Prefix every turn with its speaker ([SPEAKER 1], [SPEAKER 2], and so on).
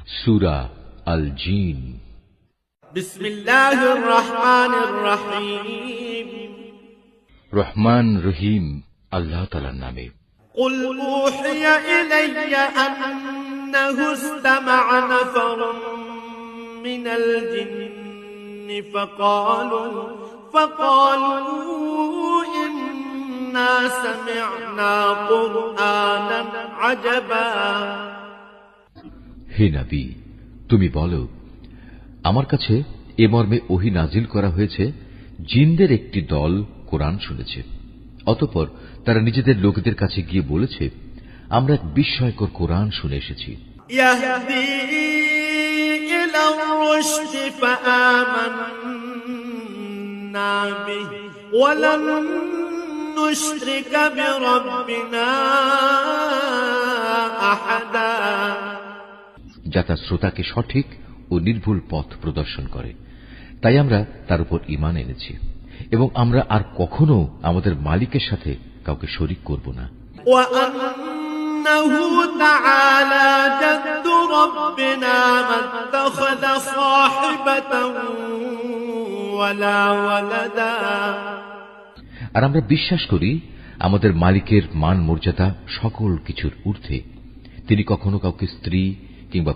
[SPEAKER 1] সূরা আল জিন।
[SPEAKER 2] বিসমিল্লাহির রহমানির রহিম।
[SPEAKER 1] রহমান রহিম আল্লাহ তাআলার নামে।
[SPEAKER 2] قل أوحي إلي أنه استمع نفر من الجن فقالوا إنا سمعنا قرآنا عجبا।
[SPEAKER 1] হে নবী, তুমি বলো, আমার কাছে এ মর্মে ওহী নাজিল করা হয়েছে, জিনদের একটি দল কোরআন শুনেছে। অতঃপর তারা নিজেদের লোকদের কাছে গিয়ে বলেছে, আমরা এক বিস্ময়কর কোরআন শুনে এসেছি।
[SPEAKER 2] يهدي إلى الرشد فآمنا به ولن نشرك بربنا أحدا।
[SPEAKER 1] যা তার শ্রোতাকে সঠিক ও নির্ভুল পথ প্রদর্শন করে, তাই আমরা তার উপর ঈমান এনেছি এবং আমরা আর কখনো আমাদের মালিকের সাথে কাউকে শরীক করব না।
[SPEAKER 2] وأنه تعالى جد ربنا ما اتخذ صاحبة ولا ولدا।
[SPEAKER 1] আর আমরা বিশ্বাস করি আমাদের মালিকের মান মর্যাদা সকল কিছুর ঊর্ধ্বে। তিনি কখনো কাউকে স্ত্রী কিংবা